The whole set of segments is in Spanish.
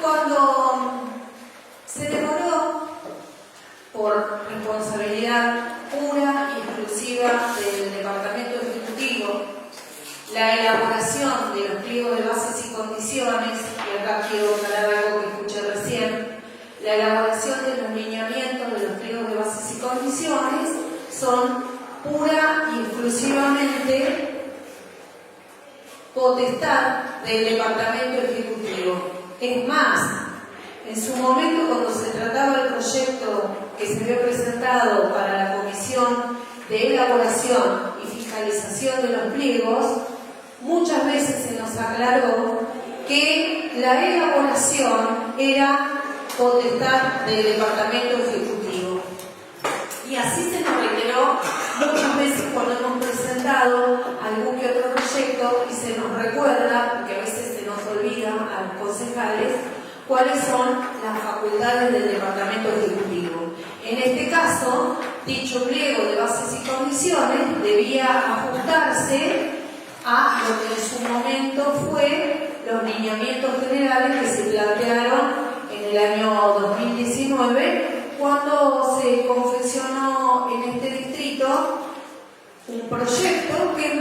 Cuando se demoró por responsabilidad pura y exclusiva del Departamento Ejecutivo la elaboración de los pliegos de bases y condiciones, y acá quiero aclarar algo que escuché recién, la elaboración de los lineamientos de los pliegos de bases y condiciones son pura y exclusivamente potestad del Departamento Ejecutivo. Es más, en su momento, cuando se trataba el proyecto que se había presentado para la Comisión de Elaboración y Fiscalización de los pliegos, muchas veces se nos aclaró que la elaboración era potestad del Departamento Ejecutivo. Y así se nos reiteró muchas veces cuando hemos presentado algún que otro proyecto y se nos recuerda, porque a veces se nos olvida a los concejales, cuáles son las facultades del Departamento Ejecutivo. En este caso, dicho pliego de bases y condiciones debía ajustarse a lo que en su momento fue los lineamientos generales que se plantearon en el año 2019, cuando se confeccionó en este distrito un proyecto que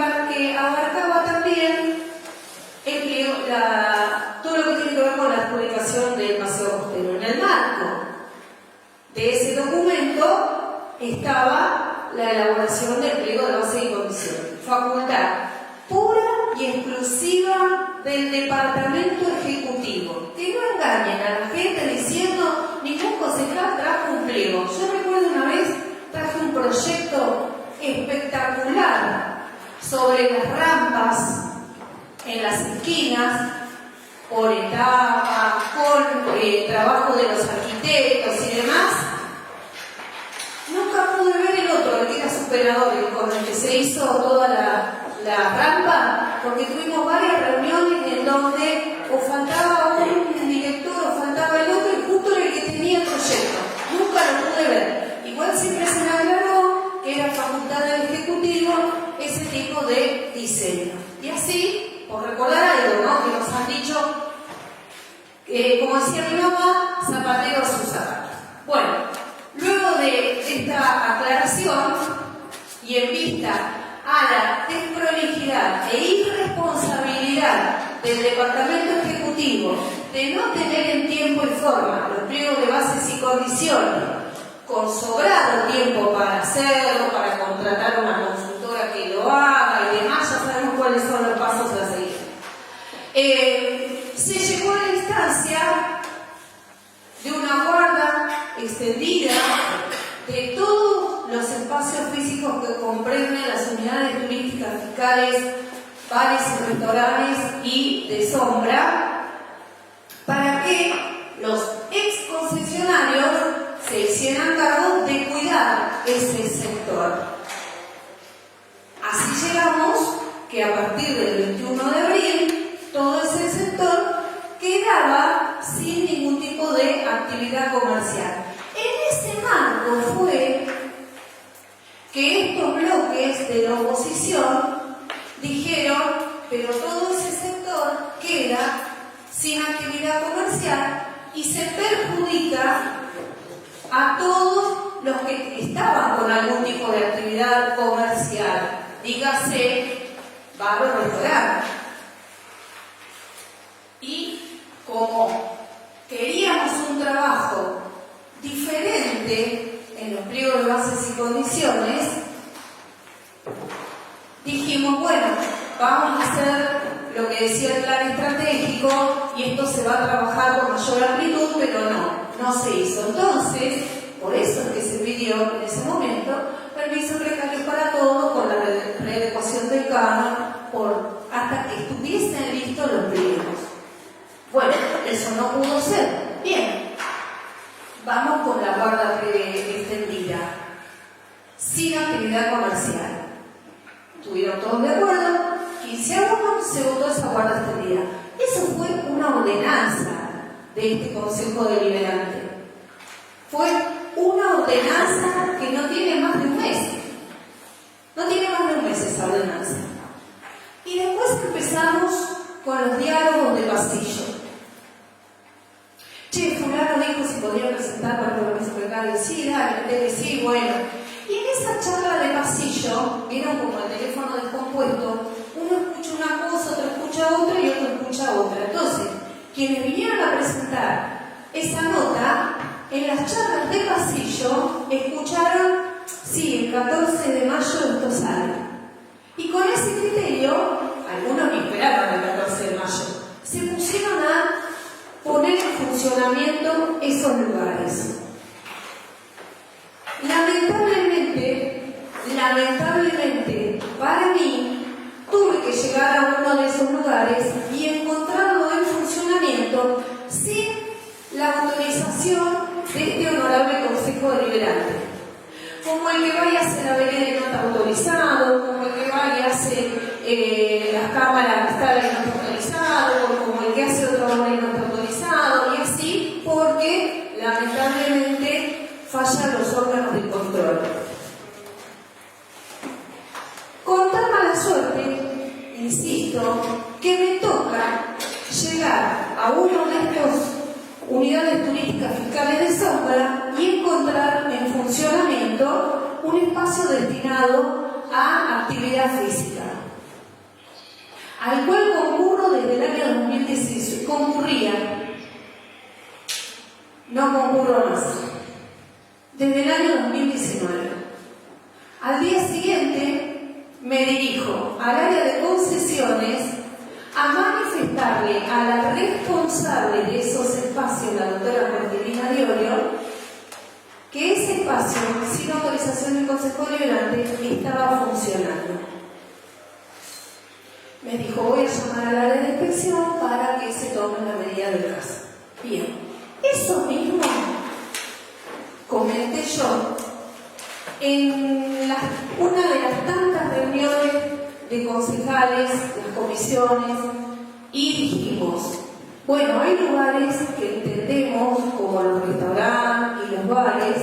abarcaba también el pliego, todo lo que tiene que ver con la adjudicación del paseo costero. En el marco de ese documento estaba la elaboración del pliego de bases y condiciones, facultad pura y exclusiva del Departamento Ejecutivo. Que no engañen a la gente diciendo ningún concejal trajo un pliego. Yo recuerdo una vez traje un proyecto espectacular sobre las rampas en las esquinas, por etapa, con trabajo de los arquitectos y demás. Nunca pude ver el otro, el que era superador, con el que se hizo toda la rampa, porque tuvimos varias reuniones en donde o faltaba un director o faltaba el otro, y justo era el que tenía el proyecto. Nunca lo pude ver. Igual siempre se me aclaró que era facultad del Ejecutivo ese tipo de diseño. Y así, por recordar algo, ¿no?, que nos han dicho, como decía mi mamá, zapatero a sus zapatos. Bueno, luego de esta aclaración y en vista a la desprolijidad e irresponsabilidad del Departamento Ejecutivo de no tener en tiempo y forma los pliegos de bases y condiciones, con sobrado tiempo para hacerlo, para contratar una consultora que lo haga y demás, ya sabemos cuáles son los pasos a seguir. Se llegó a la instancia de una guarda extendida de todos los espacios físicos que comprenden las unidades turísticas fiscales, bares y restaurantes y de sombra, para que los ex concesionarios se hicieran cargo de cuidar ese sector. Así llegamos que a partir del 21 de abril todo ese sector quedaba sin ningún tipo de actividad comercial. En ese marco fue que estos bloques de la oposición dijeron, pero todo ese sector queda sin actividad comercial y se perjudica a todos los que estaban con algún tipo de actividad comercial, dígase bar o restaurante. Y como queríamos un trabajo diferente en los pliegos de bases y condiciones, dijimos, bueno, vamos a hacer lo que decía el plan estratégico y esto se va a trabajar con mayor amplitud, pero no se hizo. Entonces, por eso es que se pidió en ese momento permiso precario para todo con la readecuación del canon hasta que estuviesen listos los pliegos. Bueno, eso no pudo ser. Bien, vamos con la guarda extendida, sin actividad comercial. Estuvieron todos de acuerdo, 15 a 1 se votó esa guarda extendida. Eso fue una ordenanza de este Consejo Deliberante. Fue una ordenanza que no tiene más de un mes. No tiene más de un mes esa ordenanza. Y después con los diálogos de pasillo. Che, fulano dijo si podía presentar para la mesa precaria. Sí, dale, sí, bueno. Y en esa charla de pasillo, vieron como el teléfono descompuesto, uno escucha una cosa, otro escucha otra y otro escucha otra. Entonces, quienes vinieron a presentar esa nota, en las charlas de pasillo, escucharon, sí, el 14 de mayo esto sale. Y con ese criterio, algunos ni esperaban el 14 de mayo, se pusieron a poner en funcionamiento esos lugares. Lamentablemente, para mí, tuve que llegar a uno de esos lugares y encontrarlo en funcionamiento sin la autorización de este honorable Consejo Deliberante. Como el que va y hace la vereda y no está autorizado, como el que va y hace las cámaras que están y no está autorizado, como el que hace otra obra y no está autorizado, y así, porque lamentablemente fallan los órganos de control. Con tan mala suerte, insisto, que me toca llegar a uno de estos unidades turísticas fiscales de sombra y encontrar en funcionamiento un espacio destinado a actividad física, al cual concurro desde el año 2016. No concurro más, desde el año 2019. Al día siguiente me dirijo al área de concesiones a manifestarle a la responsable de esos espacios, la doctora Martelina Diorio, que ese espacio, sin autorización del Consejo Deliberante, estaba funcionando. Me dijo, voy a llamar al área de inspección para que se tome la medida del caso. Bien, eso mismo comenté yo en una de las tantas reuniones de concejales, las comisiones, y dijimos, bueno, hay lugares que entendemos, como los restaurantes y los bares,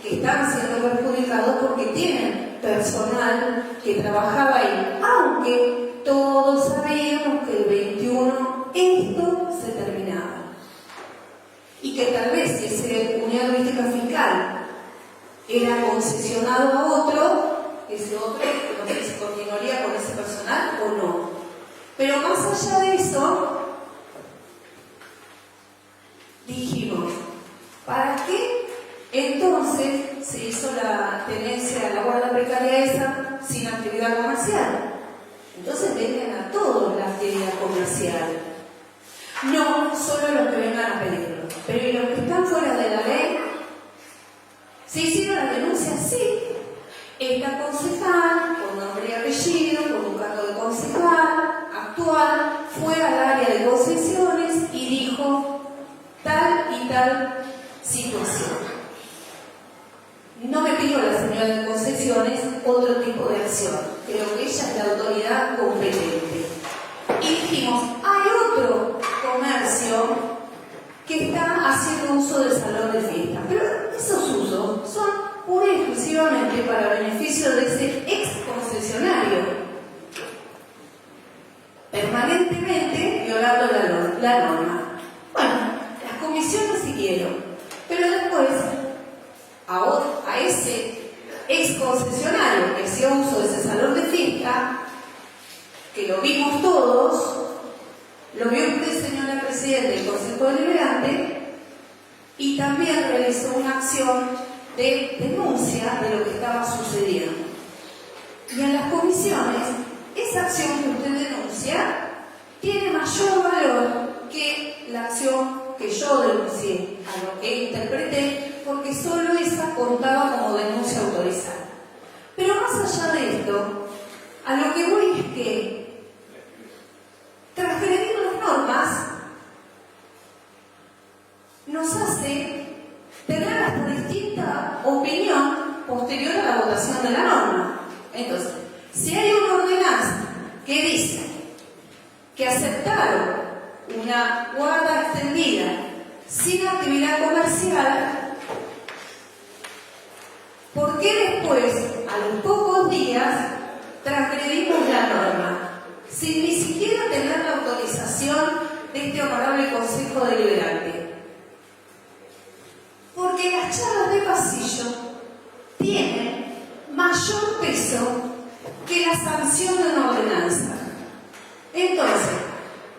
que están siendo perjudicados porque tienen personal que trabajaba ahí, aunque todos sabíamos que el 21 esto se terminaba. Y que tal vez si ese unidad turística fiscal era concesionado a otro, ese otro no sé si continuaría con ese personal o no. Pero más allá de eso, dijimos, ¿para qué entonces se hizo la tenencia de la guardia precaria esa sin actividad comercial? Entonces vengan a todos la actividad comercial, no solo los que vengan a pedirlo. Pero ¿y los que están fuera de la ley? ¿Se hicieron las denuncias? Sí. Esta concejal, con nombre y apellido, con un cargo de concejal actual, fue al área de concesiones y dijo tal y tal situación. No me pidió la señora de concesiones otro tipo de acción. Creo que ella es la autoridad competente. Y dijimos, hay otro comercio que está haciendo uso del salón de fiesta. Pero esos usos son pura y exclusivamente para beneficio de ese ex concesionario, permanentemente violando la norma. Bueno, las comisiones siguieron, pero después a ese ex concesionario que hacía uso de ese salón de fiesta, que lo vimos todos, lo vio usted, señora Presidenta del Consejo Deliberante, y también realizó una acción de denuncia de lo que estaba sucediendo. Y en las comisiones, esa acción que usted denuncia tiene mayor valor que la acción que yo denuncié, a lo que interpreté, porque solo esa contaba como denuncia autorizada. Pero más allá de esto, a lo que voy es que transgredir las normas nos hace tener hasta distinta opinión posterior a la votación de la norma. Entonces, si hay una ordenanza que dice que aceptaron una guarda extendida sin actividad comercial, ¿por qué después, a los pocos días, transgredimos la norma sin ni siquiera tener la autorización autorización de este honorable Consejo Deliberante? Porque las charlas de pasillo tienen mayor peso que la sanción de una ordenanza. Entonces,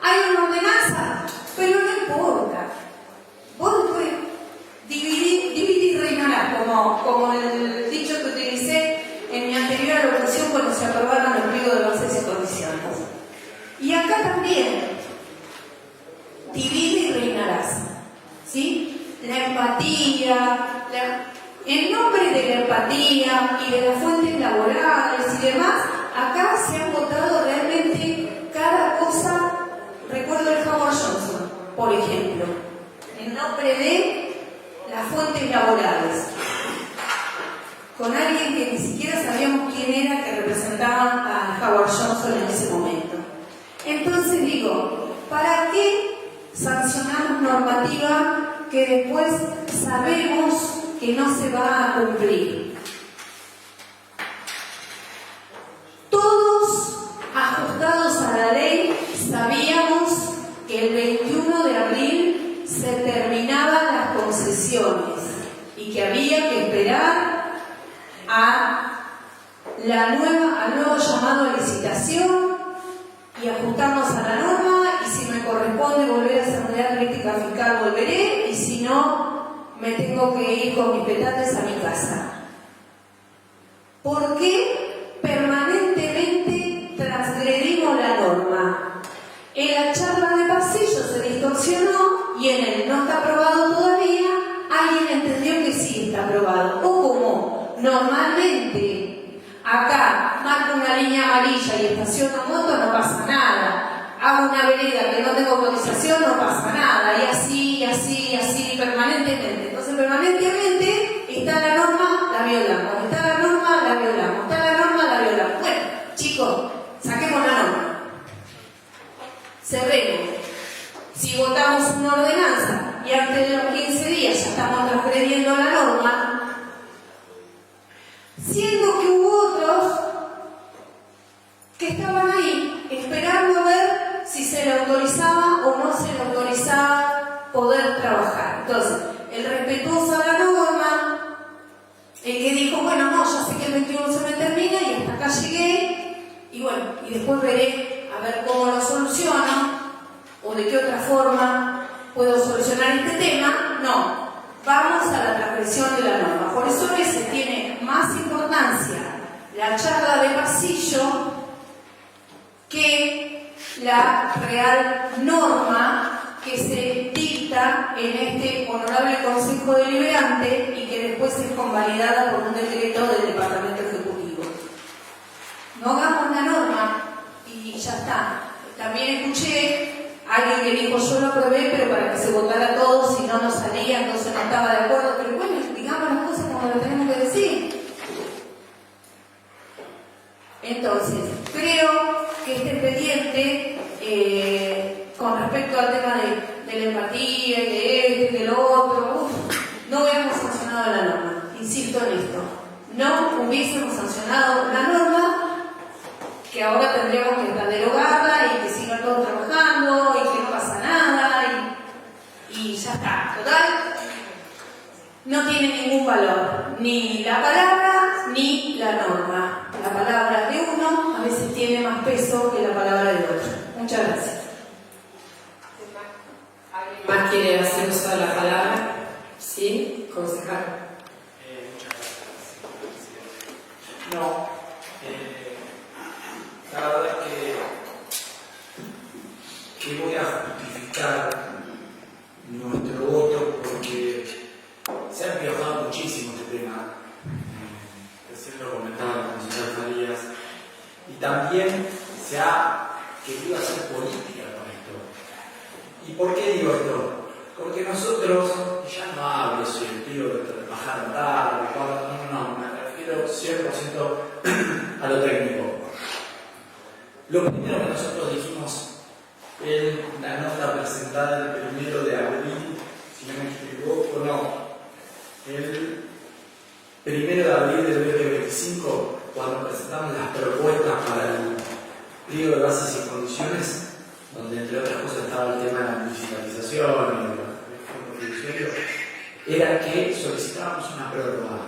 hay una ordenanza, pero no importa. Vos después dividir y reinarás, como el dicho que utilicé en mi anterior alocución cuando se aprobaron los pliegos de bases y condiciones. Y acá también, divide y reinarás. ¿Sí? La empatía, en nombre de la empatía y de las fuentes laborales y demás, acá se han votado realmente cada cosa. Recuerdo el Howard Johnson, por ejemplo, en nombre de las fuentes laborales, con alguien que ni siquiera sabíamos quién era, que representaba a Howard Johnson en ese momento. Entonces digo, ¿para qué sancionamos normativa que después sabemos que no se va a cumplir? Todos, ajustados a la ley, sabíamos que el 21 de abril se terminaban las concesiones y que había que esperar al nuevo llamado a licitación y ajustarnos a la norma, y si me corresponde volver a Asamblea Crítica Fiscal volveré, y si no, me tengo que ir con mis petates a mi casa. ¿Por qué permanentemente transgredimos la norma? En la charla de pasillo se distorsionó y en el no está aprobado todavía, alguien entendió que sí está aprobado. O como normalmente acá marco una línea amarilla y estaciono moto, no pasa nada. Hago una vereda que no tengo autorización, no pasa nada. Y así, permanentemente. Entonces, permanentemente está la norma, la violamos. Está la norma, la violamos. Está la norma, la violamos. Bueno, chicos, saquemos la norma. Cerremos. Si votamos una ordenanza y antes de los 15 días ya estamos transgrediendo la norma, siendo que hubo otros que estaban ahí esperando a ver si se le autorizaba o no se le autorizaba poder trabajar. Entonces, el respetuoso a la norma, el que dijo, bueno, no, ya sé que el 21 se me termina y hasta acá llegué, y bueno, y después veré a ver cómo lo soluciono o de qué otra forma puedo solucionar este tema. No, vamos a la transgresión de la norma. Por eso a veces tiene más importancia la charla de pasillo que la real norma que se dicta en este honorable Consejo Deliberante y que después es convalidada por un decreto del Departamento Ejecutivo. No hagamos la norma y ya está. También escuché a alguien que dijo, yo lo aprobé, pero para que se votara todo, si no, no salía, entonces no estaba de acuerdo. Pero bueno, digamos las cosas como las tenemos que decir. Entonces, creo que este expediente, con respecto al tema de la empatía, de del otro, no hubiéramos sancionado la norma. Insisto en esto. No hubiésemos sancionado la norma, que ahora tendríamos que derogarla y que siga todo trabajando y que no pasa nada y ya está. Total, no tiene ningún valor, ni la palabra ni la norma. La palabra de uno a veces tiene más peso que la palabra de otro. Muchas gracias. ¿Más quiere hacer uso de la palabra? ¿Sí? Concejal. Muchas gracias. No, la verdad que voy a justificar nuestro voto porque se ha empeorado muchísimo este tema. Recién lo comentaba el señor Farías. Y también se ha querido hacer política con esto. ¿Y por qué digo esto? Porque nosotros, ya no hablo si el tío de trabajar tarde, no, me refiero 100% a lo técnico. Lo primero que nosotros dijimos en la nota presentada el 1 de abril, si no me equivoco, el 1 de abril del 2025, cuando presentamos las propuestas para el pliego de bases y condiciones, donde entre otras cosas estaba el tema de la municipalización y del fondo fiduciario, era que solicitábamos una prórroga.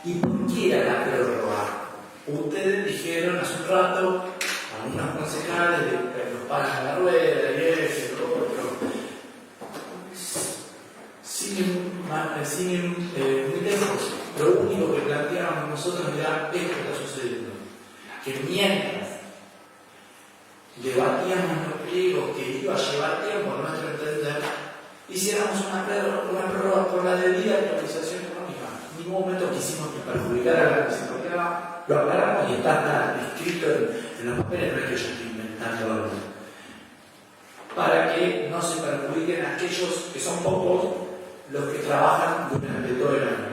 ¿Y por qué era la prórroga? Ustedes dijeron hace un rato, algunos concejales, de los palos a la rueda, y ese, lo otro, sin muy lejos. Lo único que planteábamos nosotros era esto que está sucediendo, que mientras debatíamos los pliegos que iba a llevar tiempo a nuestro entender, hiciéramos una prórroga por la debida actualización económica. En ningún momento quisimos perjudicar a la municipalidad, lo aclaramos y está escrito en los papeles, no es que yo estoy inventando algo. Para que no se perjudiquen aquellos que son pocos los que trabajan durante todo el año.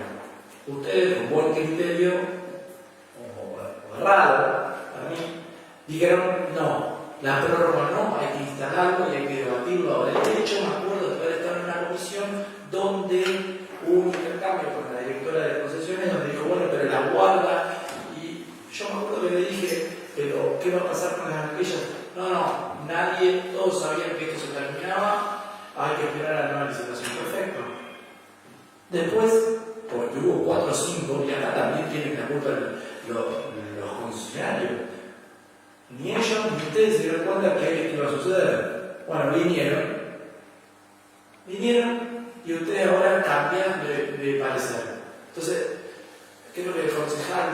Ustedes, con buen criterio, o errado, para mí, dijeron no. La prórroga no, hay que instalarlo y hay que debatirlo ahora. De hecho, me acuerdo de haber estado en una comisión donde hubo un intercambio con la directora de concesiones donde dijo, bueno, pero la guarda. Y yo me acuerdo que le dije, pero ¿qué va a pasar con las aquellas? No, nadie, todos sabían que esto se terminaba, hay que esperar a la nueva licitación. Perfecto. Después, porque hubo 4 o 5, y acá también tienen la culpa los concesionarios. Ni ellos ni ustedes se dieron cuenta que iba a suceder. Bueno, vinieron y ustedes ahora cambian de parecer. Entonces, creo que el concejal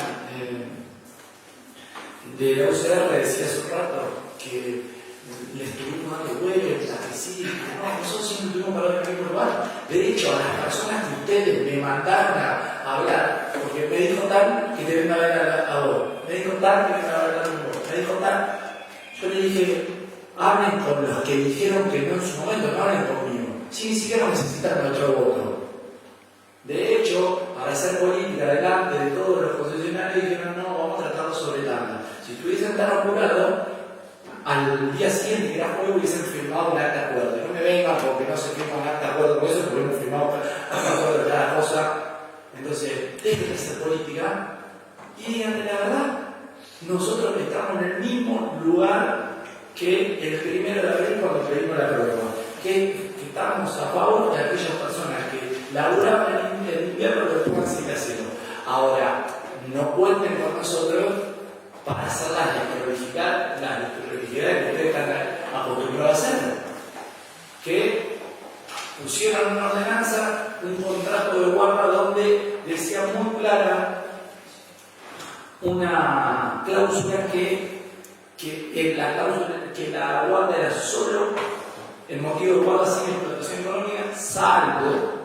de la UCR decía hace un rato que le estuvimos dando vueltas, que sí, no, nosotros siempre tuvimos para el mismo lugar. De hecho, a las personas que ustedes me mandaron a hablar, porque me dijo tal que te ven a ver a vos, me dijo tal que te ven a ver a vos, me dijo tal, yo le dije, hablen con los que dijeron que no en su momento, no hablen conmigo, si ni siquiera necesitan nuestro voto. De hecho, para hacer política delante de todos los concesionarios dijeron, no, vamos a tratarlo sobre tanda. Si estuviesen tan apurados, al día siguiente, que era jueves, hubiesen firmado un acta de acuerdo. No me vengan porque no se firma un acta de acuerdo por eso, porque hemos firmado un acta de acuerdo de cada cosa. Entonces, dejen de hacer política y díganle la verdad. Nosotros estamos en el mismo lugar que el 1 de abril cuando pedimos la prórroga. Que estamos a favor de aquellas personas que laburaban en el invierno lo puedan seguir haciendo. Ahora, no cuenten con nosotros para hacer las desprolijidades que ustedes están acostumbrados a hacer. Que pusieron una ordenanza, un contrato de guarda donde decía muy clara una cláusula que la guarda era solo el motivo de guarda sin explotación económica, salvo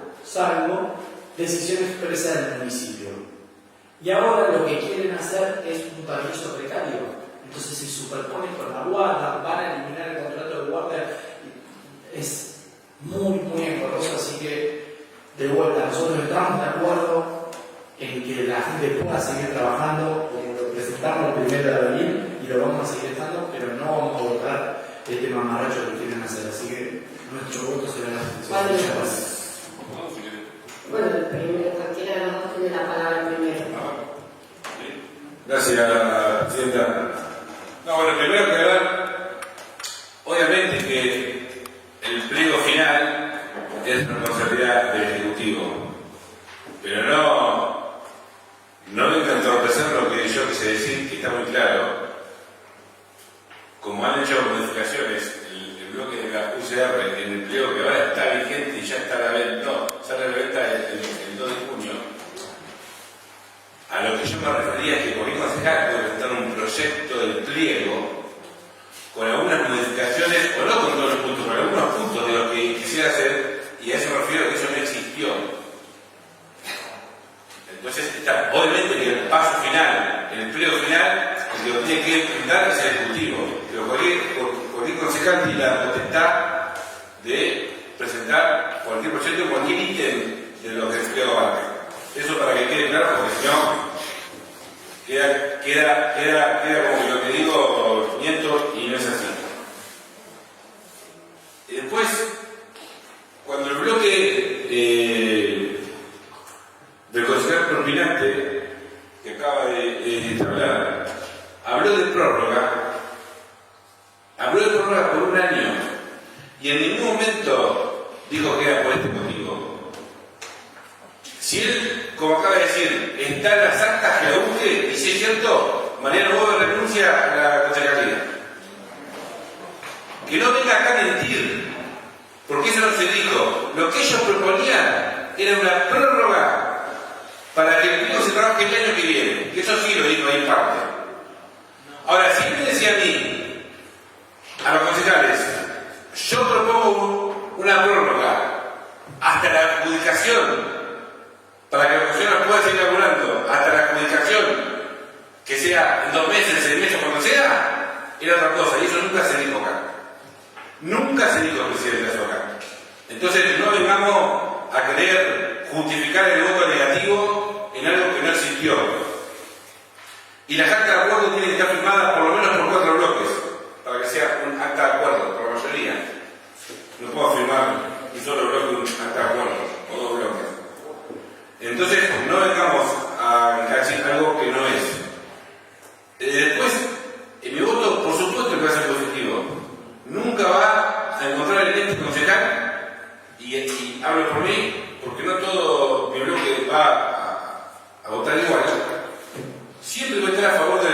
decisión expresa del municipio. Y ahora lo que quieren hacer es un permiso precario. Entonces se superponen con la guarda, van a eliminar el contrato de guarda. Es muy engorroso, así que de vuelta, nosotros estamos de acuerdo en que la gente pueda seguir trabajando como lo presentamos el 1 de abril y lo vamos a seguir estando, pero no vamos a votar este mamarracho que quieren hacer. Así que nuestro voto será la abstención. Bueno, el primero, cualquiera de los dos tiene la palabra primero. Gracias, Presidenta. No, bueno, primero que nada, obviamente que el pliego final es responsabilidad del Ejecutivo, pero no venga a entorpecer lo que yo quise decir, que está muy claro. Como han hecho modificaciones el bloque de la UCR en el pliego que ahora está vigente y ya está a la venta, sale a la venta el 2 de junio, a lo que yo me refería es que por concejal puede presentar un proyecto del pliego con algunas modificaciones, o no con todos los puntos, con algunos puntos de los que quisiera hacer, y a eso me refiero que eso no existió. Entonces, obviamente que el paso final, el pliego final, el que lo tiene que presentar es el Ejecutivo, pero cualquier concejal tiene la potestad de presentar cualquier proyecto, cualquier ítem de lo que el pliego abarca. Eso para que quede claro, porque si no, queda como lo que digo, miento y no es así. Y después, cuando el bloque del concejal propinante que acaba de hablar, habló de prórroga por que no venga acá a mentir, porque eso no se dijo. Lo que ellos proponían era una prórroga para que el pliego se trabaje el año que viene, que eso sí lo dijo ahí en parte. Ahora, si me decía a mí, a los concejales, yo propongo una prórroga hasta la adjudicación, para que la funcionaria pueda seguir laburando, hasta la adjudicación, que sea en 2 meses, 6 meses, cuando sea, era otra cosa, y eso nunca se dijo acá. Nunca se dijo, presidente, eso acá. Entonces, no vengamos a querer justificar el voto negativo en algo que no existió. Y la carta de acuerdo tiene que estar firmada por lo menos por 4 bloques, para que sea un acta de acuerdo, por la mayoría. No puedo firmar un solo bloque un acta de acuerdo, o 2 bloques. Entonces, no vengamos a decir algo que no es. Después, mi voto, por supuesto, que va a ser positivo. Nunca va a encontrar el ente concejal, y hablo por mí, porque no todo mi bloque va a votar igual. Siempre voy a estar a favor de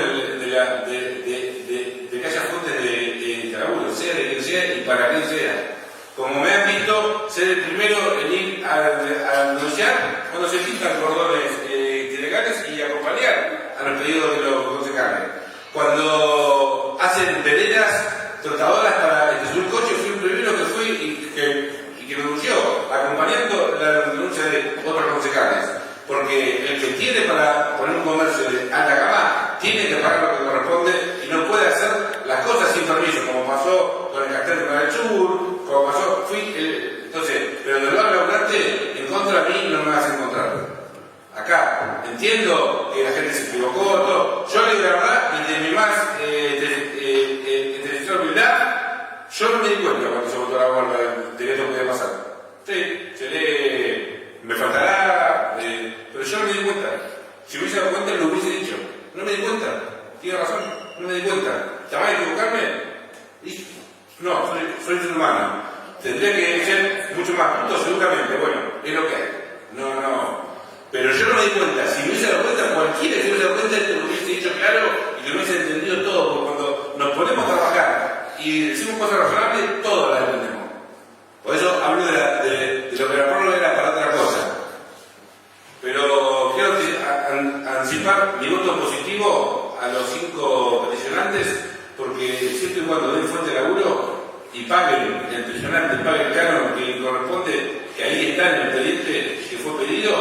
que haya fuentes de laburo, sea de quien sea y para quien sea. Como me han visto, ser el primero en ir a denunciar cuando se quitan cordones ilegales y acompañar a los pedidos de los concejales. Cuando hacen veredas trotadoras para subir coche, fui el primero que fui y que denunció, acompañando la denuncia de otros concejales. Porque el que tiene para poner un comercio de alta gama tiene que pagar lo que corresponde y no puede hacer las cosas sin permiso, como pasó con el cartel de Canal Sur, como pasó, entonces, pero del lado laburante, en contra de mí no me vas a encontrar. Acá, entiendo que la gente se equivocó, todo. Yo le digo la verdad, y de mi más sincera humildad, yo no me di cuenta cuando se votó la bomba de que esto podía pasar. Sí, me faltará, pero yo no me di cuenta. Si hubiese dado cuenta, lo hubiese dicho. No me di cuenta. Tiene razón, no me di cuenta. ¿Te vas a equivocarme? No, soy ser humano. Tendría que ser mucho más punto, seguramente. Bueno, es lo que hay. No. Pero yo no me di cuenta. Si me hubiese dado cuenta, cualquiera que me hubiese dado cuenta, esto lo hubiese dicho claro y lo hubiese entendido todo. Porque cuando nos ponemos a trabajar y decimos cosas razonables, todos las entendemos. Por eso hablo de lo que la prórroga era para otra cosa. Pero quiero anticipar mi voto positivo a los 5 peticionantes, porque siempre y cuando den fuente de laburo y paguen el peticionante, paguen el canon que corresponde, que ahí está en el expediente que fue pedido,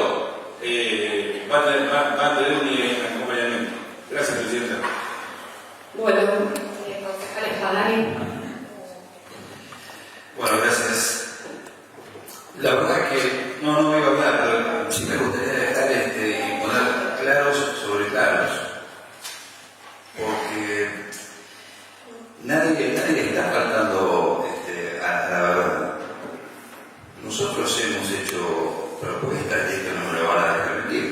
va a tener un acompañamiento. Gracias, Presidenta. Bueno, concejal Espadari. Bueno, gracias. La verdad es que no me iba a hablar, pero sí me gustaría dejar y poner claros sobre claros. Porque nadie le está faltando a la verdad. Nosotros hemos hecho propuestas y esto no me lo van a dejar mentir.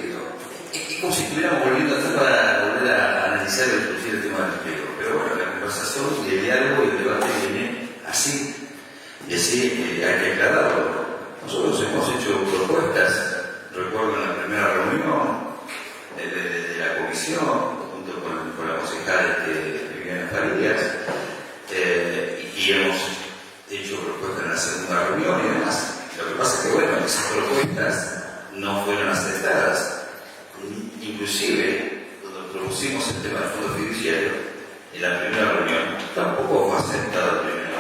Es como si estuviéramos volviendo atrás para volver a analizar el tema del empleo. Pero bueno, la conversación y el diálogo y el debate viene así. Y así hay que aclararlo. Nosotros hemos hecho propuestas, recuerdo en la primera reunión de la comisión, junto con la concejal Viviana Farías, y hemos hecho propuestas en la segunda reunión y demás. Lo que pasa es que, bueno, esas propuestas no fueron aceptadas. Inclusive, cuando propusimos el tema del fondo fiduciario, en la primera reunión, tampoco fue aceptado el primer año.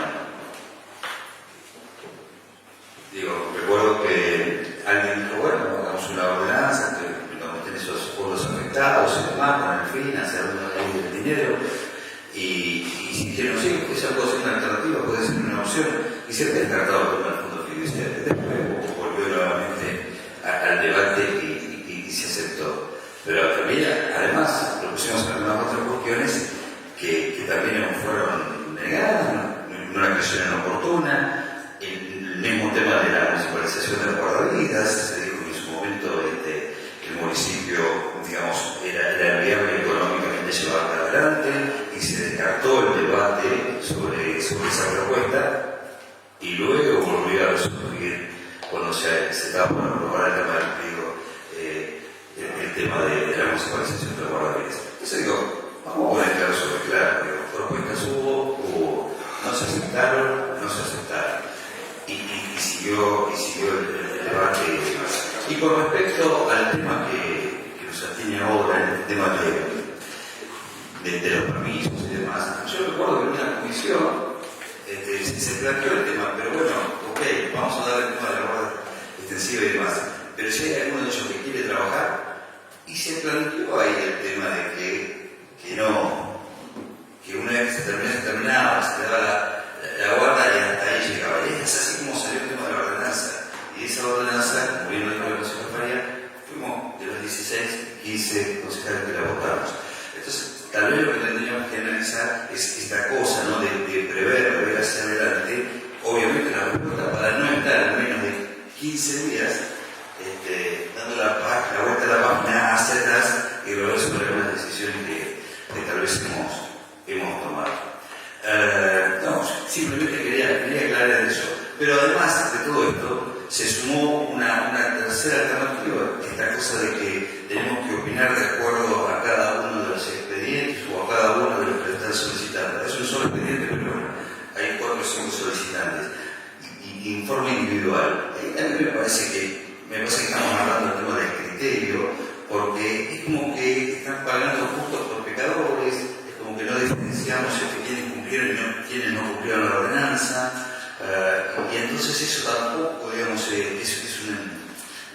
Recuerdo que alguien dijo, bueno, hagamos una ordenanza, donde estén esos pueblos afectados y demás, con el fin, hacer una ley del dinero, y si dijeron, sí, esa puede ser una alternativa, puede ser una opción, y se ha descartado el tema del fondo fiduciario. Después volvió nuevamente al debate y se aceptó. Pero también, además, propusimos algunas otras cuestiones que también fueron negadas, no la creyeron oportuna. El mismo tema de la municipalización de las guardavidas, se dijo que en su momento el municipio, digamos, era viable económicamente llevarla adelante y se descartó el debate sobre esa propuesta y luego volvió a resurgir cuando se estaba por aprobar el tema el tema de la municipalización de las guardavidas. Entonces digo, vamos a poner claro sobre claro, propuestas hubo, no se aceptó. aceptaron, no se aceptaron. Y siguió el debate y demás. Y con respecto al tema que nos atiene ahora, el tema de los permisos y demás, yo recuerdo que en una comisión se planteó el tema, pero bueno, ok, vamos a dar el tema de la guarda extensiva y demás, pero si hay alguno de ellos que quiere trabajar, y se planteó ahí el tema de que una vez que se terminaba, se te daba la guarda y hasta ahí llegaba. Y es así como salió el tema de la ordenanza. Y esa ordenanza, como bien lo dijo el Consejo Faria, fuimos de los 16, 15 concejales que la votamos. Entonces, tal vez lo que tendríamos que analizar es esta cosa, ¿no? de prever hacia adelante. Obviamente la respuesta para no estar en menos de 15 días dando la vuelta a la página hacia atrás y volver sobre algunas decisiones que tal vez hemos tomado. No, simplemente quería aclarar eso. Pero además de todo esto, se sumó una tercera alternativa, esta cosa de que tenemos que opinar de acuerdo a cada uno de los expedientes o a cada uno de los que están solicitando. Es un solo expediente, pero bueno, hay 4 o 5 solicitantes. Y informe individual. A mí me parece que estamos hablando del tema del criterio, porque es como que están pagando justos por pecadores, es como que no diferenciamos quiénes cumplieron y quiénes no cumplieron la ordenanza, y entonces eso tampoco, digamos, es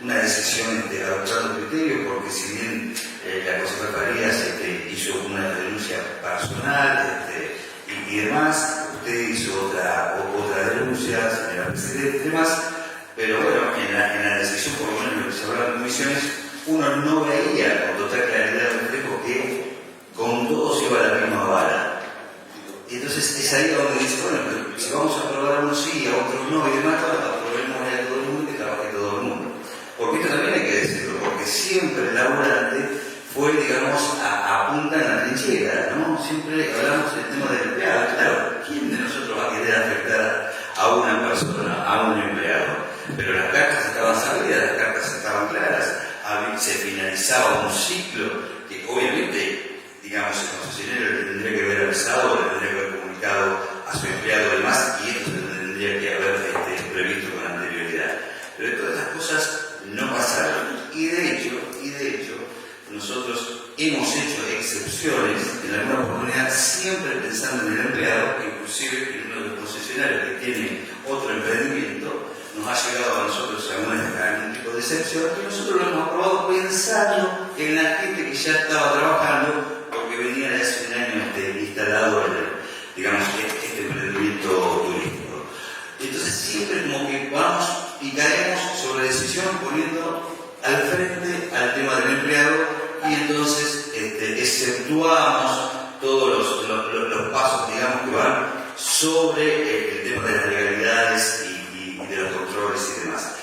una decisión adoptando criterios, porque si bien la Consejería Farías hizo una denuncia personal y demás, usted hizo otra denuncia, señora Presidenta y demás, pero bueno, en la decisión, por lo menos en lo que se hablaba en comisiones, uno no veía con total claridad el reflejo que con todos iba a la misma vara. Y entonces es ahí donde dice, bueno, pero si vamos a aprobar a unos sí, a otros no y demás, aprobemos a todo el mundo y que trabaje todo el mundo. Porque esto también hay que decirlo, porque siempre el laburante fue, digamos, a punta en la trinchera, ¿no? Siempre hablamos del tema del empleado. Claro, ¿quién de nosotros va a querer afectar a una persona, a un empleado? Pero las cartas estaban sabidas, las cartas estaban claras, se finalizaba un ciclo que obviamente, digamos, el concesionario le tendría que haber avisado, le tendría que haber comunicado a su empleado y demás, y esto se tendría que haber previsto con anterioridad. Pero todas estas cosas no pasaron. Y de hecho, nosotros hemos hecho excepciones en alguna oportunidad, siempre pensando en el empleado, inclusive en uno de los concesionarios que tiene otro emprendimiento, nos ha llegado a nosotros algún tipo de excepción, y nosotros lo hemos aprobado pensando en la gente que ya estaba trabajando, porque venía de hace un año instalado digamos, este emprendimiento turístico. Entonces siempre como que vamos y caemos sobre decisión poniendo al frente al tema del empleado, y entonces exceptuamos todos los pasos, digamos, que van sobre el tema de las legalidades y de los controles y demás.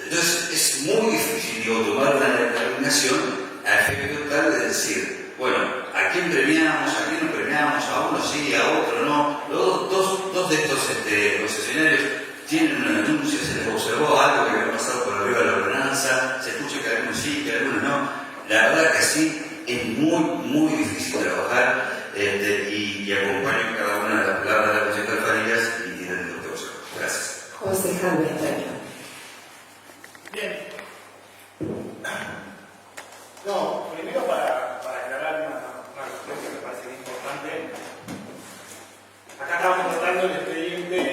Entonces es muy difícil, digo, tomar una determinación a efecto tal de decir, bueno, ¿a quién premiamos? ¿A quién no premiamos? ¿A uno sí? ¿A otro no? Dos de estos concesionarios tienen una denuncia, se les observó algo que había pasado por arriba de la ordenanza, se escucha que algunos sí, que algunos no. La verdad que sí, es muy, muy difícil trabajar y acompaño cada una de las palabras de la Consejería Farías y del doctor José. Gracias. Concejal Bestello. Bien. No, primero para aclarar una cuestión que me parece importante. Acá estamos tratando el expediente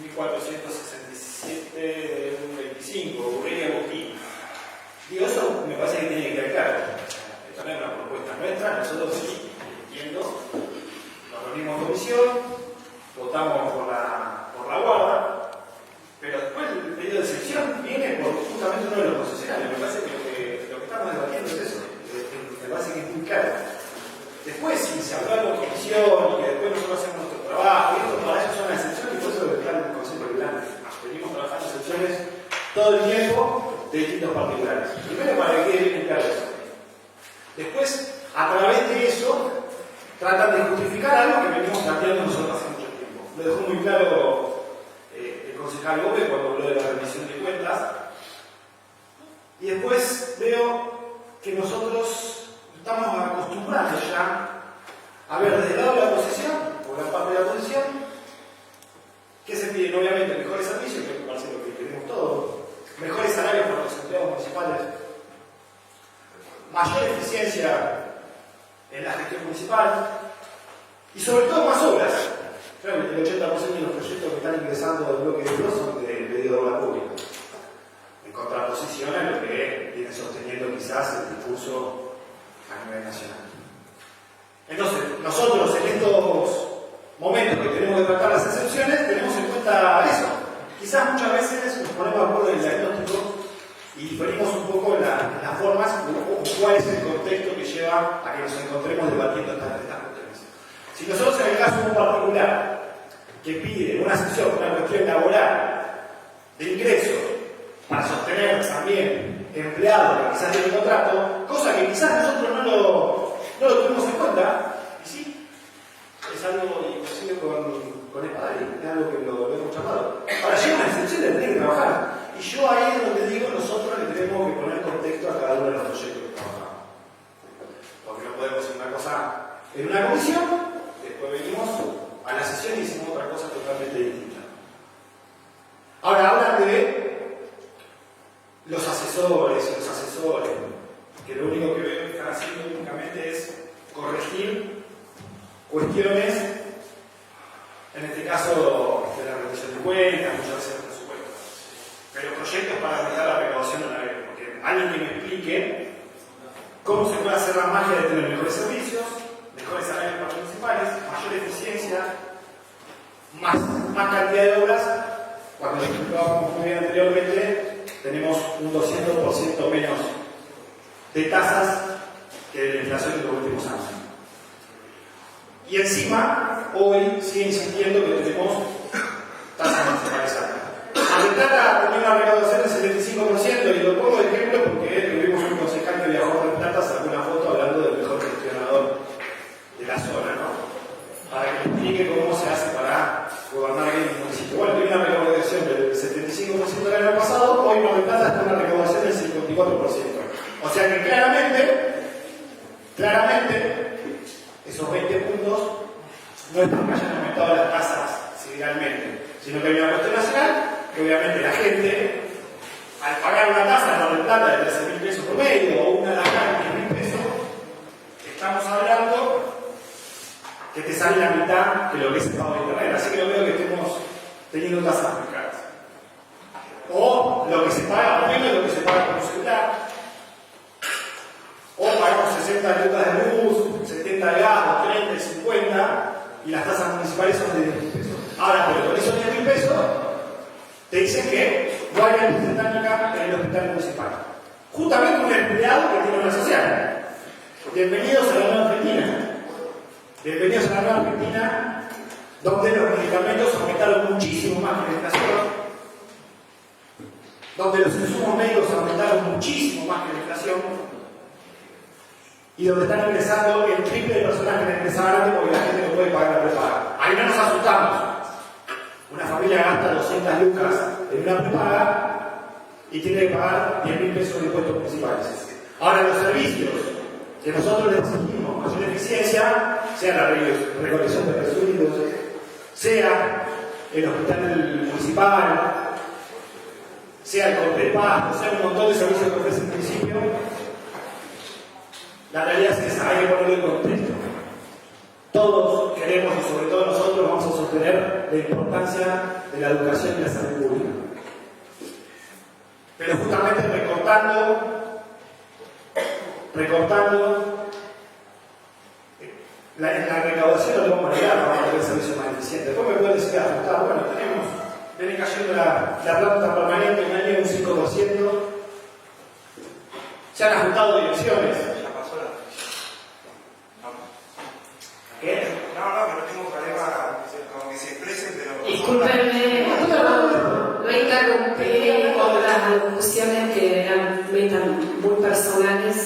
1467 del 25, Urrea Agustín. Digo, eso me parece que tiene que quedar claro. Esto no es una propuesta nuestra, nosotros sí, entiendo, nos reunimos en comisión, votamos por la guarda, pero después el pedido de excepción viene por justamente uno de los concesionarios. Me parece que lo que estamos debatiendo es eso, me parece que es muy claro. Después, si se habló en comisión y que después nosotros hacemos nuestro trabajo, y esto para eso son las excepciones, y por eso está en el Consejo Liberante. Venimos trabajando excepciones todo el tiempo de distintos particulares. Primero, para que quede bien claro eso. Después, a través de eso, tratan de justificar algo que venimos planteando nosotros hace mucho tiempo. Lo dejó muy claro el concejal Gómez cuando habló de la rendición de cuentas. Y después veo que nosotros estamos acostumbrados ya a ver desde el lado de la oposición, por la parte de la oposición, sobre todo más obras. Claro, el 80% de los proyectos que están ingresando del bloque de PRO son de obra pública, en contraposición a lo que viene sosteniendo quizás el discurso a nivel nacional. Entonces, nosotros en estos momentos que tenemos que tratar las excepciones, tenemos en cuenta eso. Quizás muchas veces nos ponemos de acuerdo en el diagnóstico y diferimos un poco en las formas o cuál es el contexto que lleva a que nos encontremos debatiendo estas cuestiones. Si nosotros en el caso de un particular que pide una excepción, una cuestión laboral de ingreso para sostener también empleados que quizás tienen contrato, cosa que quizás nosotros no lo tuvimos en cuenta, y sí, es algo imposible con el padre, es algo que lo hemos llamado. Ahora llega una excepción de tener que trabajar, y yo ahí es donde digo, nosotros le tenemos que poner contexto a cada uno de los proyectos que trabajamos. Porque no podemos hacer una cosa en una comisión, después venimos a la sesión y hicimos otra cosa totalmente distinta. Ahora hablan de los asesores, que lo único que veo que están haciendo únicamente es corregir cuestiones, en este caso de la rendición de cuentas, muchas veces el presupuesto. Pero proyectos para aumentar la recaudación no la veo, porque alguien que me explique cómo se puede hacer la magia de tener mejores servicios, mejores salarios para los municipales, mayor eficiencia, más cantidad de obras. Cuando lo explicábamos muy bien anteriormente, tenemos un 200% menos de tasas que de la inflación en los últimos años. Y encima, hoy sigue insistiendo que tenemos tasas municipales altas. Se trata de tener una recaudación del 75%, y lo pongo de ejemplo porque tuvimos un concejal que viajó a Plata, sacó una foto hablando del mejor gestionador de la zona, ¿no? Para que explique cómo se hace para gobernar bien el municipio. Bueno, tiene una recaudación del 75% del año pasado, hoy Mar del Plata está en una recaudación del 54%. O sea que claramente, esos 20 puntos no es porque hayan aumentado las tasas sideralmente, sino que hay una cuestión nacional que obviamente la gente, al pagar una tasa en Mar del Plata de 13.000 pesos por medio o una de acá de 10.000 pesos, estamos hablando que te sale la mitad de lo que es el pago de internet. Así que no veo que estemos teniendo tasas muy caras. O lo que se paga por menos de lo que se paga por celular. O pagamos 60 lucas de luz, 70 de gas, 30, 50, y las tasas municipales son de 10.000 pesos. Ahora, pero con esos 10.000 pesos, te dicen que no hay electricidad técnica en el hospital municipal. Justamente un empleado que tiene una social. Bienvenidos a la nueva Argentina. Bienvenidos a la nueva Argentina, donde los medicamentos aumentaron muchísimo más que la inflación, donde los insumos médicos aumentaron muchísimo más que la inflación, y donde están ingresando el triple de personas que ingresaban antes porque la gente no puede pagar la prepaga. Ahí no nos asustamos. Una familia gasta 200 lucas en una prepaga y tiene que pagar 10.000 pesos de impuestos municipales. Ahora, los servicios que nosotros les exigimos mayor eficiencia, sea la recolección de residuos, sea el hospital municipal, sea el corte de pasto, sea un montón de servicios que ofrece el municipio, la realidad es que esa, hay que ponerlo en contexto. Todos queremos, y sobre todo nosotros, vamos a sostener la importancia de la educación y la salud pública. Pero justamente recortando la recaudación no lo vamos a negar para tener el servicio más eficiente. ¿Cómo me pueden decir ajustar? Bueno, viene cayendo la planta permanente en año un 5%. Se han ajustado direcciones. Ya pasó la ¿Qué? No, pero tengo problema con que se expresen, pero... Discúlpenme, no interrumpí otras discusiones que eran muy personales,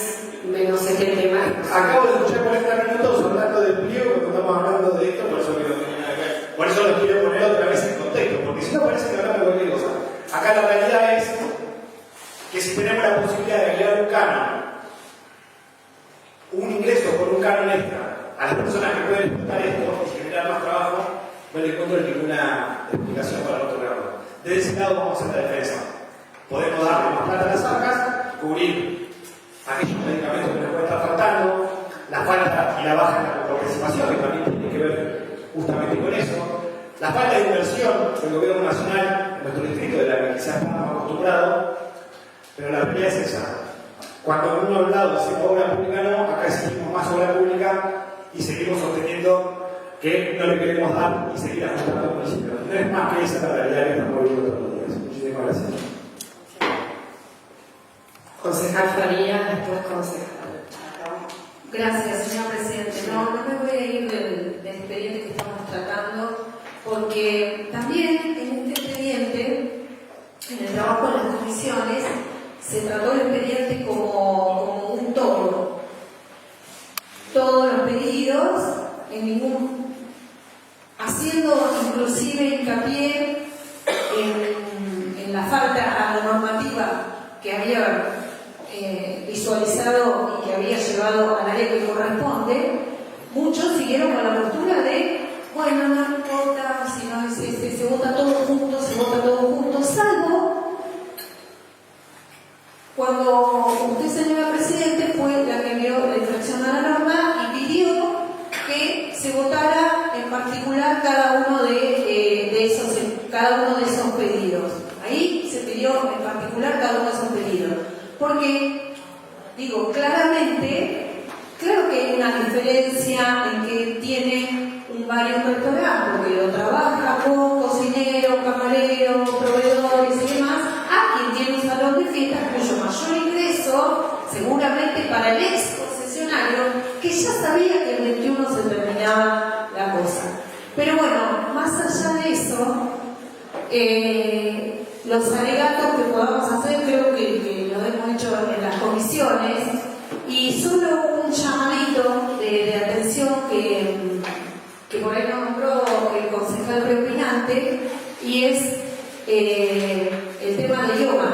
menos este tema. Acabo de escuchar 40 minutos hablando del pliego cuando estamos hablando de esto, por eso que no tiene nada que ver. Por eso lo quiero poner otra vez en contexto, porque si no parece que hablamos de cualquier cosa. Acá la realidad es que si tenemos la posibilidad de agregar un canon, un ingreso por un canon extra a las personas que pueden explotar esto y generar más trabajo, no le encuentro ninguna explicación para no otorgarlo. De ese lado vamos a hacer la defensa. Podemos darle más plata a las arcas, cubrir aquellos medicamentos que nos pueden estar faltando, la falta y la baja en la participación, que también tiene que que ver justamente con eso. La falta de inversión del gobierno nacional en nuestro distrito, de la que quizás estamos acostumbrados, pero la realidad es esa. Cuando en un lado decimos obra pública no, acá exigimos más obra pública y seguimos sosteniendo que no le queremos dar y seguir ajustando al municipio. No es más que esa la realidad que estamos viviendo todos los días. Muchísimas gracias. Concejal Faría, después concejal. Gracias, señor presidente. No me voy a ir del expediente que estamos tratando, porque también en este expediente, en el trabajo de las comisiones, se trató el expediente como un todo. Todos los pedidos, haciendo inclusive hincapié en la falta a la normativa que había visualizado y que había llevado al área que corresponde. Muchos siguieron con la postura de, bueno, no importa, si no se vota todo junto, salvo cuando usted, señora Presidente, fue la que envió la infracción a la norma y pidió que se votara en particular cada uno de esos pedidos. Ahí se pidió en particular cada uno de esos pedidos. Porque, digo, claramente, claro que hay una diferencia en que tiene un bar y un restaurante, porque lo trabaja con cocinero, camarero, proveedores y demás, a quien tiene un salón de fiestas cuyo mayor ingreso, seguramente para el ex concesionario, que ya sabía que el 21 se terminaba la cosa. Pero bueno, más allá de eso, los alegatos que podamos hacer, creo que lo hemos hecho en las comisiones, y solo un llamadito de atención que por ahí nos nombró el concejal preopinante, y es el tema de IOMA.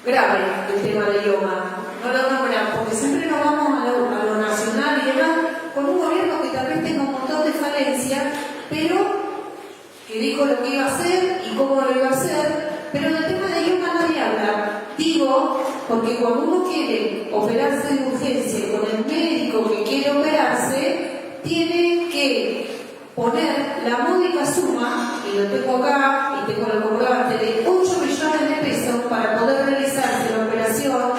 Grave el tema de IOMA. No lo nombramos, porque siempre nos vamos a lo nacional y demás, con un gobierno que tal vez tenga un montón de falencias, pero que dijo lo que iba a hacer y cómo lo iba a hacer, pero del tema de IOMA nadie habla. Digo, porque cuando uno quiere operarse de urgencia y con el médico que quiere operarse, tiene que poner la módica suma, y lo tengo acá, y tengo el comprobante, de 8 millones de pesos para poder realizarse la operación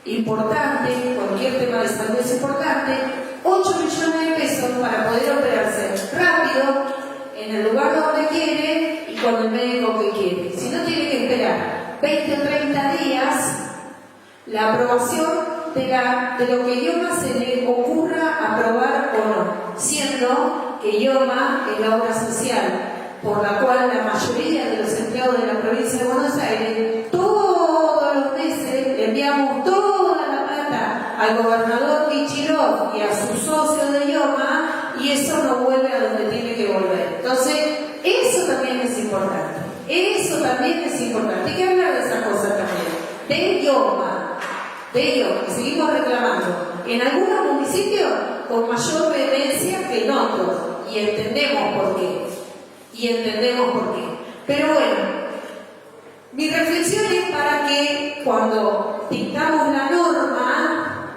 importante, cualquier tema de salud es importante, 8 millones de pesos para poder operarse rápido, en el lugar donde quiere y con el médico que quiere. Si no, tiene que esperar 20 o 30 días la aprobación de lo que IOMA se le ocurra aprobar o no, siendo que IOMA es la obra social por la cual la mayoría de los empleados de la provincia de Buenos Aires todos los meses le enviamos toda la plata al gobernador Kichirov y a sus socios de IOMA, y eso no vuelve a donde tiene que volver. Entonces, eso también es importante. Hay que hablar de esa cosa también. De IOMA, y seguimos reclamando. En algunos municipios con mayor vehemencia que en otros. Y entendemos por qué. Pero bueno, mi reflexión es para que cuando dictamos la norma,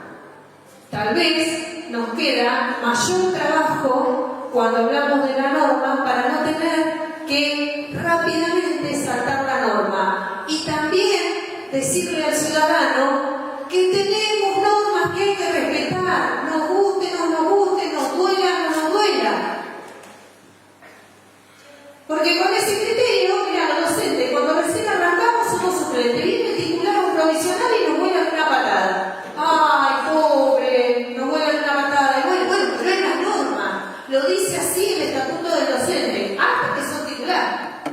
tal vez nos queda mayor trabajo cuando hablamos de la norma para no tener que rápidamente saltar la norma. Y también decirle al ciudadano que tenemos normas que hay que respetar, nos guste, nos duela o no nos duela. Porque con ese criterio, mira, los docentes, cuando recién arrancamos somos suplentes, viene titular un provisional y nos vuelan una patada. ¡Ay, pobre! Nos vuelan una patada. Y bueno, pero es la norma. Lo dice así el estatuto del docente, hasta que son titular.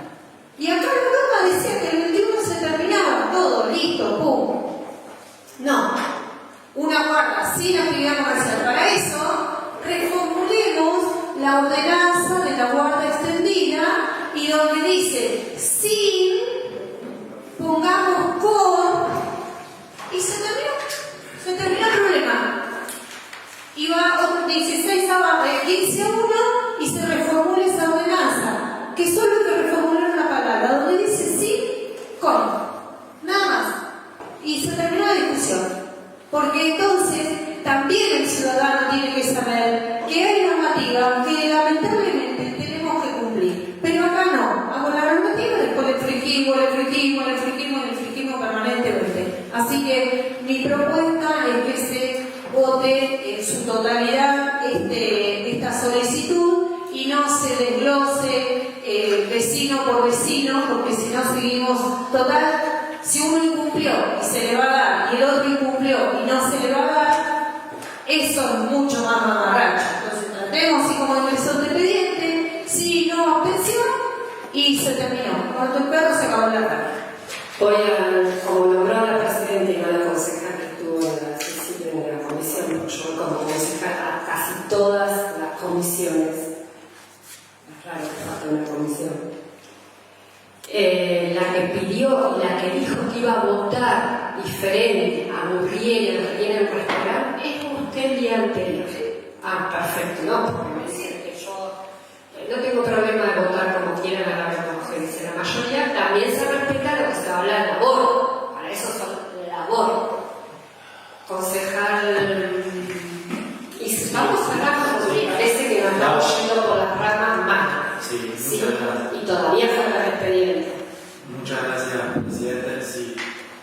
Y acá la norma decía que el 21 se terminaba todo, listo, pum. No. Una guarda sin actividad comercial. Para eso, reformulemos la ordenanza de la guarda extendida, y donde dice sin, pongamos con, y se terminó el problema. Y va 16 a 15 a 1 y se reformula esa ordenanza, que solo hay que reformular una palabra, donde dice sin, con, nada más. Y se terminó la discusión. Porque entonces también el ciudadano tiene que saber solicitud y no se desglose vecino por vecino, porque si no seguimos, total, si uno incumplió y se le va a dar, y el otro incumplió y no se le va a dar, eso es mucho más mamarracho. Entonces tratemos así como ingresó el expediente, sí, no, abstención, y se terminó. Cuando el perro se acabó la tarde. Voy a, como nombró a la presidenta y a la concejal que estuvo en la comisión, yo como concejal a casi todas las comisiones, es raro que falta una comisión, la que pidió, la que dijo que iba a votar diferente a Murriel en el restaurante, es usted el día anterior. Ah, perfecto, ¿no? Porque me decían que yo no tengo problema de votar como quieran a la vez, como se dice. La mayoría también se respeta lo que se habla del aborto. Para eso son el aborto. Concejal. Y vamos a hablar porque parece que nos estamos yendo por las ramas mal. Sí, muchas gracias. Y todavía falta el expediente. Muchas gracias, presidente. Sí,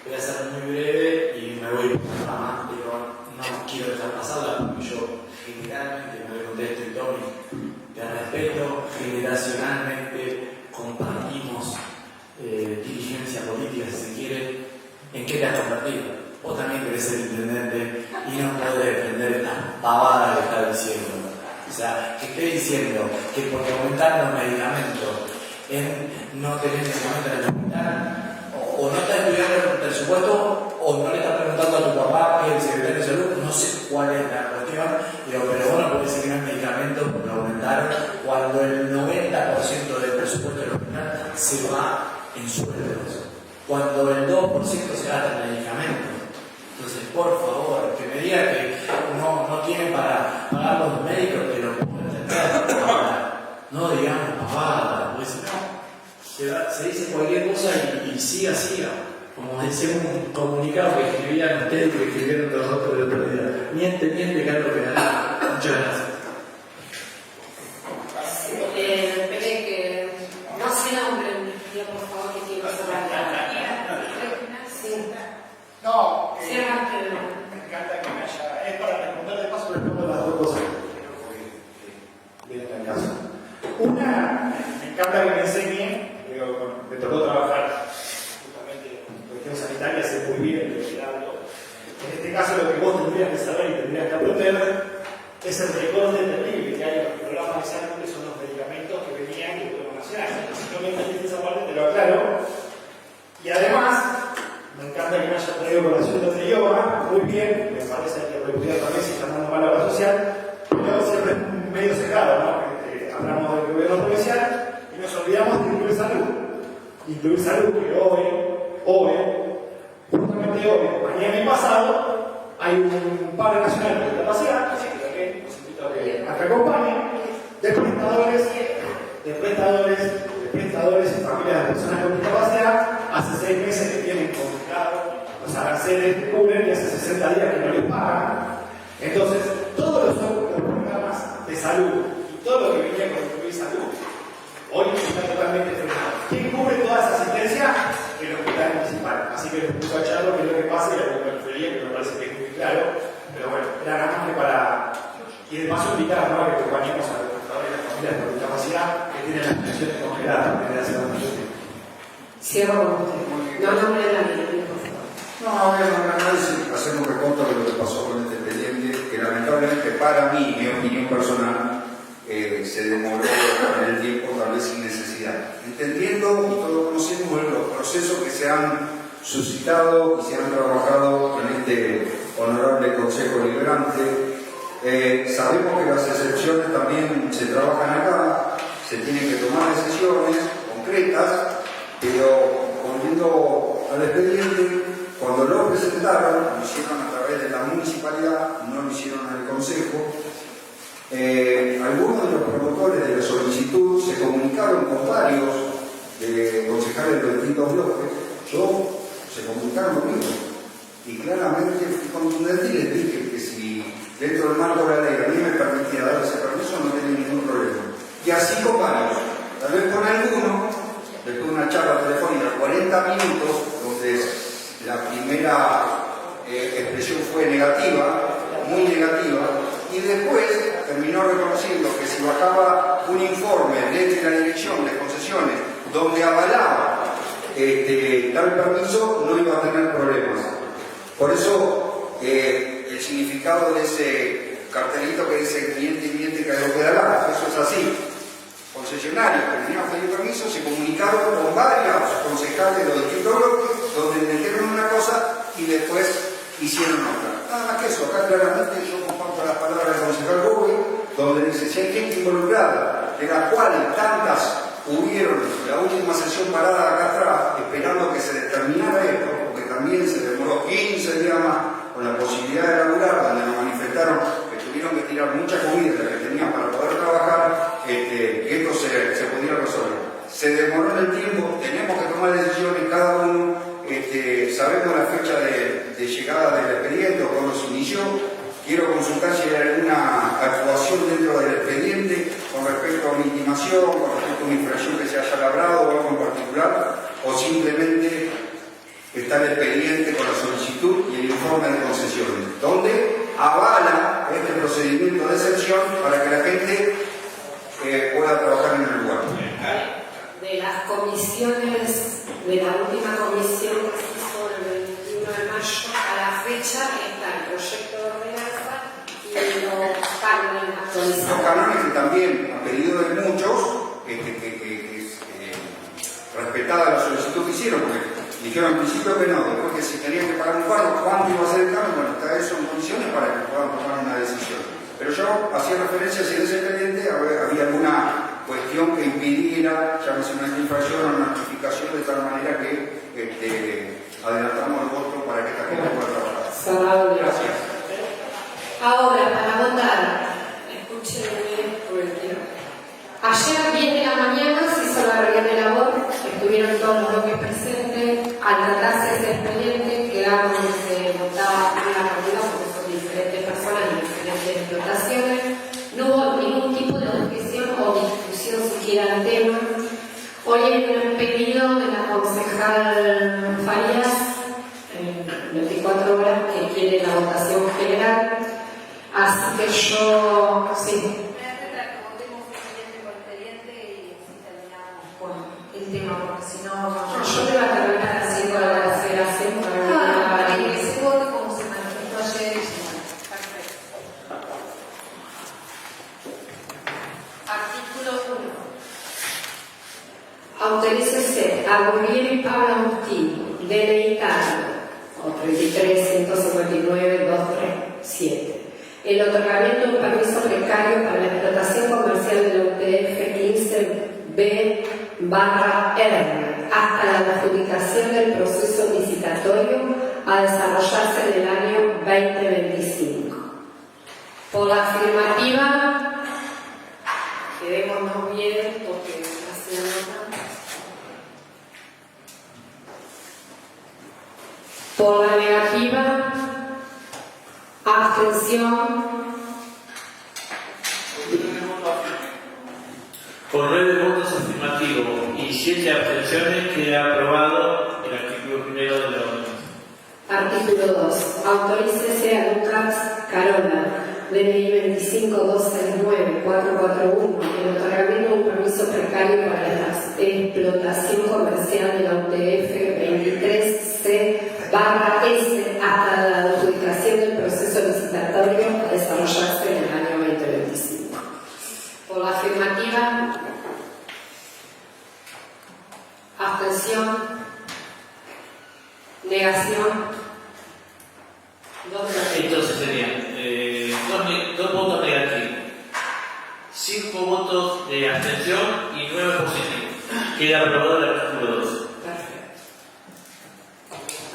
voy a ser muy breve y me voy por la rama, pero no quiero dejar pasarla porque yo generalmente me contesto y Tommy, te respeto, generacionalmente compartimos dirigencia política, si se quiere. ¿En qué te has convertido? Vos también querés ser intendente y no podés defender estas pavadas que estás diciendo. O sea, que esté diciendo que porque aumentar los medicamentos no tenés necesariamente el hospital, o no estás estudiando el presupuesto, o no le estás preguntando a tu papá, que es el secretario de salud, no sé cuál es la cuestión, pero vos no podés seguir el medicamento porque aumentaron cuando el 90% del presupuesto del hospital se va en sueldos, cuando el 2% se gasta en medicamentos. Entonces, por favor, que me diga que no tienen para pagar los médicos, que lo puedo entender. No digamos pavada, pues no, se dice cualquier cosa y siga. Como decía un comunicado que escribían ustedes y que escribieron los otros del otro día. Miente, que algo que gana. Muchas gracias. Espere que no se nombren, pido por favor que quiero cerrar la sí. No, Cierra que me encanta que me haya. Es para responder de paso, respondo las dos cosas que vienen al caso. Una, me encanta que me enseñe, me tocó trabajar justamente en cuestión sanitaria, sé muy bien de lo que hablo. En este caso, lo que vos tendrías que saber y tendrías que aprender es el recorte terrible que hay en los programas de salud, que son los medicamentos que venían del Gobierno Nacional. Si no me entendiste esa parte, te lo aclaro. Y además, me encanta que me haya traído colación de yoga, muy bien, me parece que recuidar también si está dando mal a la social, pero siempre es medio cerrado, ¿no? Hablamos del gobierno provincial y nos olvidamos de incluir salud. Incluir salud, que hoy, justamente hoy, mañana y pasado, hay un paro nacional de discapacidad, así que también los invito a que acompañen, de prestadores y familias de personas con discapacidad. Hace 6 meses que tienen complicado los aranceles que cubren y hace 60 días que no les pagan. Entonces, todos los programas de salud y todo lo que venía con incluir salud, hoy está totalmente frenado. ¿Quién cubre toda esa asistencia? El hospital municipal. Así que les puse a Charlo que es lo que pasa y la refería, que me parece que es muy claro. Pero bueno, era nada más que para. Y de paso invitar, ¿no?, a que acompañemos a los trabajadores y las familias con discapacidad que tienen las pensiones congeladas desde hace bastante tiempo. Cierro con usted. No nombre la línea, por favor. No, voy a un análisis, hacer un recuento de lo que pasó con este expediente, que lamentablemente para mí, mi opinión personal, se demoró en el tiempo, tal vez sin necesidad. Entendiendo, y todos conocemos los procesos que se han suscitado y se han trabajado en este honorable Consejo Deliberante. Sabemos que las excepciones también se trabajan acá, se tienen que tomar decisiones concretas, pero volviendo al expediente, cuando lo presentaron, lo hicieron a través de la municipalidad, no lo hicieron en el Consejo. Algunos de los promotores de la solicitud se comunicaron con varios concejales de los distintos bloques. Se comunicaron conmigo y claramente fui contundente y les dije que si dentro del marco de la ley a mí me permitía dar ese permiso, no tenía ningún problema. Y así con varios, tal vez con alguno, después de una charla telefónica 40 minutos, donde la primera expresión fue negativa, muy negativa, y después terminó reconociendo diciendo que si bajaba un informe desde la Dirección de Concesiones donde avalaba dar permiso, no iba a tener problemas. Por eso el significado de ese cartelito que dice cliente y cliente que lo quedará, eso es así. Concesionarios que tenían que pedir permiso se comunicaron con varios concejales de los distintos bloques, donde metieron una cosa y después hicieron otra. Nada más que eso. Acá claramente yo comparto las palabras del concejal Rubio, donde dice: si hay gente involucrada, de la cual tantas hubieron la última sesión parada acá atrás, esperando que se determinara esto, porque también se demoró 15 días más con la posibilidad de laburar, donde nos manifestaron que tuvieron que tirar mucha comida de la que tenían para poder trabajar, que esto se pudiera resolver. Se demoró en el tiempo, tenemos que tomar decisiones cada uno, sabemos la fecha de llegada del expediente o cuando se inició. Quiero consultar si hay alguna actuación dentro del expediente con respecto a una intimación, con respecto a una infracción que se haya labrado o algo en particular, o simplemente está el expediente con la solicitud y el informe de concesiones, donde avala este procedimiento de excepción para que la gente pueda trabajar en el lugar. De las comisiones, de la última comisión que se hizo el 21 de mayo a la fecha, está el proyecto de ordenanza y los cánones actualizados. Los cánones que también, a pedido de muchos, respetada la solicitud que hicieron, porque dijeron al principio que no, después que si tenían que pagar un pago, ¿cuánto iba a ser el cambio? Bueno, está eso en condiciones para que puedan tomar una decisión. Pero yo hacía referencia si en ese expediente había alguna cuestión que impidiera, llámese una infracción o una notificación, de tal manera que adelantamos el voto para que esta gente pueda trabajar. Gracias. Ahora, para votar, escúchenme por el tiempo. Ayer, 10 de la mañana, se hizo la reunión de labor, estuvieron todos los bloques presentes. Al tratarse ese expediente, quedamos que votaba una partida porque son diferentes personas y diferentes explotaciones. No hubo ningún tipo de objeción o discusión siquiera al tema. Hoy hay un pedido de la concejal Farías, en 24 horas, que quiere la votación general. Así que yo, sí. El tema, porque si no... Yo te voy a terminar haciendo la consideración para que se vote como se manifestó ayer. Perfecto. Artículo 1. Autorícese a Gabriel Pablo Agustín, DNI o 33-159-237. El otorgamiento de un permiso precario para la explotación comercial de la UTF 15B/R hasta la adjudicación del proceso licitatorio a desarrollarse en el año 2025. Por la afirmativa, quedémonos bien porque así no. Por la negativa, abstención. Por 9 votos afirmativos y 7 abstenciones, queda aprobado el artículo primero de la ordenanza. Artículo 2. Autorícese a Lucas Carola, DNI 25-269-441, el otorgamiento de un permiso precario para la explotación comercial de la UTF 23C/S hasta la adjudicación del proceso licitatorio a desarrollarse en el año 2025. Por la afirmativa, abstención, negación. Entonces serían 2 votos negativos, 5 votos de abstención y 9 positivos. Queda aprobado el artículo 2. Perfecto.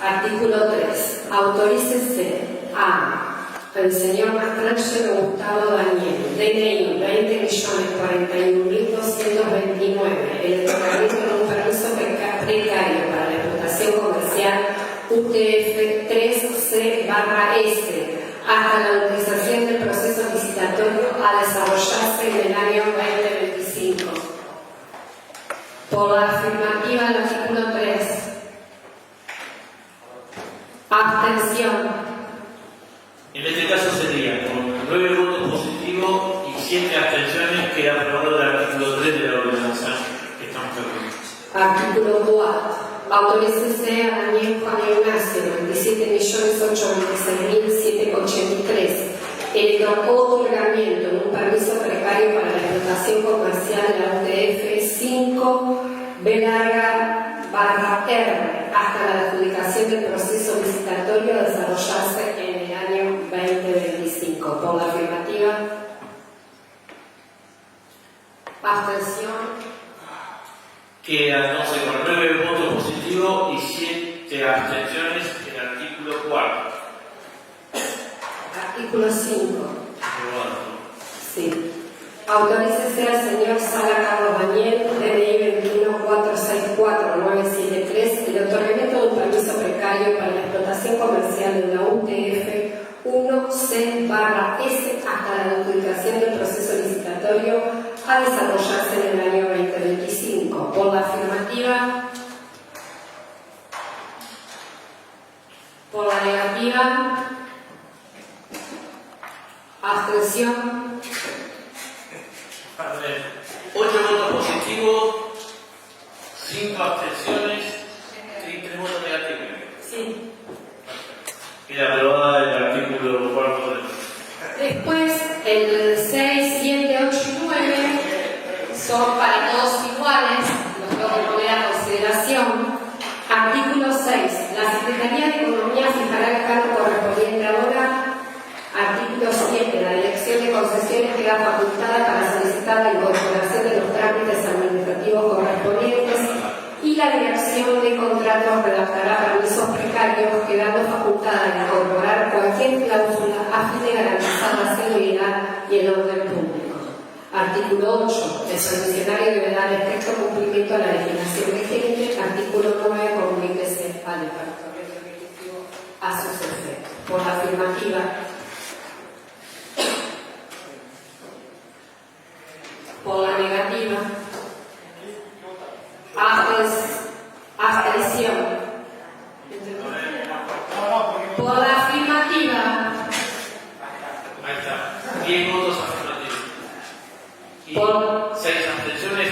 Artículo 3. Autorícese a el señor Mastrangelo Gustavo Daniel, DNI 20.041.229, el otorgamiento de un permiso precario para la explotación comercial UTF 3C/S hasta la utilización del proceso licitatorio a desarrollarse en el año 2025. Por la afirmativa del artículo 3. Abstención. En este caso sería con 9 votos positivos y 7 abstenciones Artículo 4. Autorícese a Daniel Juan Ignacio, 27.826.783, el otorgamiento de un permiso precario para la explotación comercial de la UTF 5B/R hasta la adjudicación del proceso licitatorio a desarrollarse en el año 2025. Por la afirmativa. Abstención. Quedan 11 con 9 votos positivos y 7 abstenciones en el artículo 4. Artículo 5. Aprobado. Sí. Autorícese al señor Sala Carlos Daniel, DNI 21464-973, el otorgamiento de un permiso precario para la explotación comercial de una UTF 1C/S hasta la adjudicación del proceso licitatorio a desarrollarse en el año 2025. Por la afirmativa. Por la negativa. Abstención. 8 votos positivos, 5 abstenciones y 3 votos negativos. Sí. Queda aprobada el artículo 4 del. Después, el 6, 7, 8 y 9 son para todos iguales, los tengo que poner a consideración. Artículo 6. La Secretaría de Economía fijará el cargo correspondiente ahora. Artículo 7. La Dirección de Concesiones queda facultada para solicitar la incorporación de los trámites administrativos correspondientes y la Dirección de Contratos redactará permisos precarios, quedando facultada de incorporar cualquier cláusula a fin de garantizar la seguridad y el orden público. Artículo 8. El funcionario debe dar estricto cumplimiento a la legislación vigente. Artículo 9. Comuníquese al Departamento Ejecutivo a sus efectos. Por la afirmativa. Por la negativa. Abstención. Por la afirmativa. Ahí está. 10 votos afirmativos. Y Por 6 abstenciones,